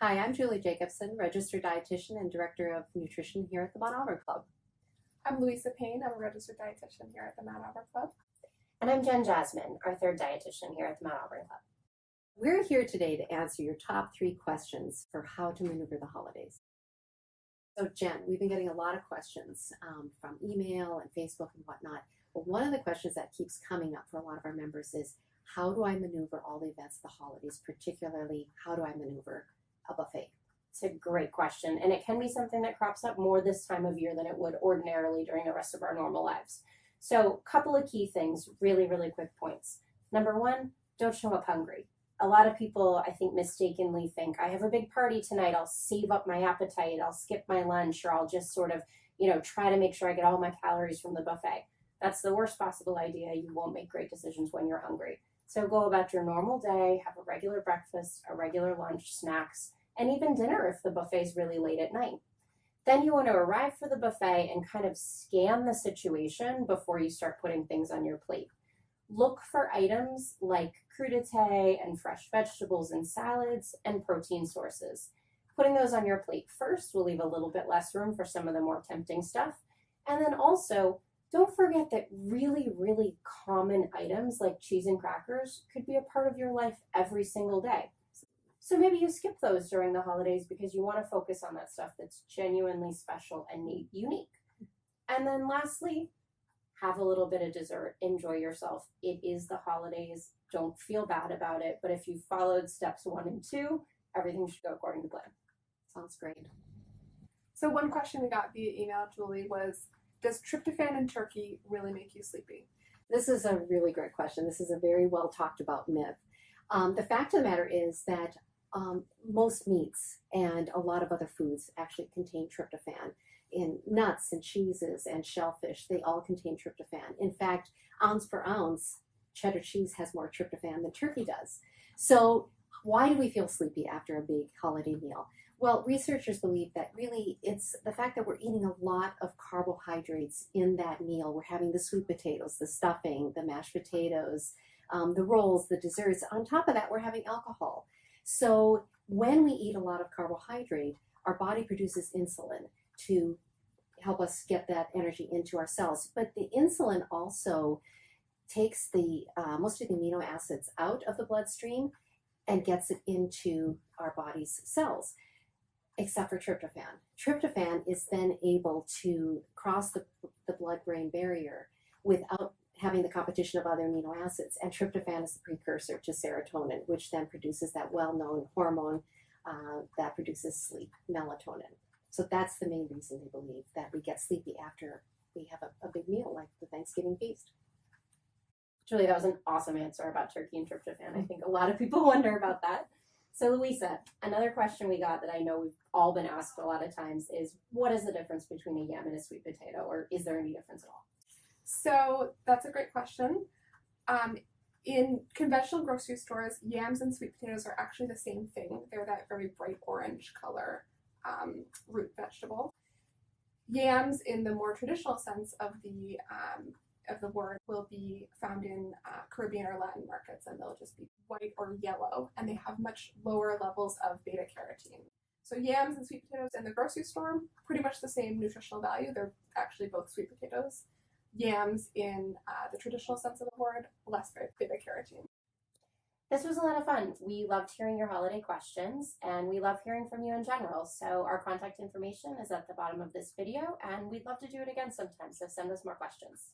Hi, I'm Julie Jacobsen, registered dietitian and director of nutrition here at the Auburn Club. I'm Louisa Paine. I'm a registered dietitian here at the Auburn Club. And I'm Jen Jasmin, our third dietitian here at the Auburn Club. We're here today to answer your top 3 questions for how to maneuver the holidays. So Jen, we've been getting a lot of questions from email and Facebook and whatnot. But one of the questions that keeps coming up for a lot of our members is, how do I maneuver all the events of the holidays, particularly how do I maneuver a buffet? It's a great question, and it can be something that crops up more this time of year than it would ordinarily during the rest of our normal lives. So a couple of key things, really quick points. Number 1, don't show up hungry. A lot of people, I think, mistakenly think, I have a big party tonight, I'll save up my appetite, I'll skip my lunch, or I'll just sort of, try to make sure I get all my calories from the buffet. That's the worst possible idea. You won't make great decisions when you're hungry. So go about your normal day, have a regular breakfast, a regular lunch, snacks, and even dinner if the buffet's really late at night. Then you want to arrive for the buffet and kind of scan the situation before you start putting things on your plate. Look for items like crudité and fresh vegetables and salads and protein sources. Putting those on your plate first will leave a little bit less room for some of the more tempting stuff. And then also, don't forget that really common items like cheese and crackers could be a part of your life every single day. So maybe you skip those during the holidays because you want to focus on that stuff that's genuinely special and unique. And then lastly, have a little bit of dessert, enjoy yourself. It is the holidays, don't feel bad about it, but if you followed steps 1 and 2, everything should go according to plan. Sounds great. So one question we got via email, Julie, was, does tryptophan in turkey really make you sleepy? This is a really great question. This is a very well talked about myth. The fact of the matter is that most meats and a lot of other foods actually contain tryptophan. In nuts and cheeses and shellfish, they all contain tryptophan. In fact, ounce per ounce, cheddar cheese has more tryptophan than turkey does. So why do we feel sleepy after a big holiday meal? Well, researchers believe that really it's the fact that we're eating a lot of carbohydrates in that meal. We're having the sweet potatoes, the stuffing, the mashed potatoes, the rolls, the desserts. On top of that, we're having alcohol. So when we eat a lot of carbohydrate, our body produces insulin to help us get that energy into our cells. But the insulin also takes the most of the amino acids out of the bloodstream and gets it into our body's cells, except for tryptophan. Tryptophan is then able to cross the blood-brain barrier without having the competition of other amino acids. And tryptophan is the precursor to serotonin, which then produces that well-known hormone that produces sleep, melatonin. So that's the main reason they believe that we get sleepy after we have a big meal like the Thanksgiving feast. Julie, that was an awesome answer about turkey and tryptophan. I think a lot of people wonder about that. So Louisa, another question we got that I know we've all been asked a lot of times is, what is the difference between a yam and a sweet potato, or is there any difference at all? So that's a great question. In conventional grocery stores, yams and sweet potatoes are actually the same thing. They're that very bright orange color root vegetable. Yams, in the more traditional sense of the word, will be found in Caribbean or Latin markets, and they'll just be white or yellow, and they have much lower levels of beta carotene. So yams and sweet potatoes in the grocery store, pretty much the same nutritional value. They're actually both sweet potatoes. Yams, in the traditional sense of the word, less beta carotene. This was a lot of fun. We loved hearing your holiday questions, and we love hearing from you in general. So our contact information is at the bottom of this video, and we'd love to do it again sometime, so send us more questions.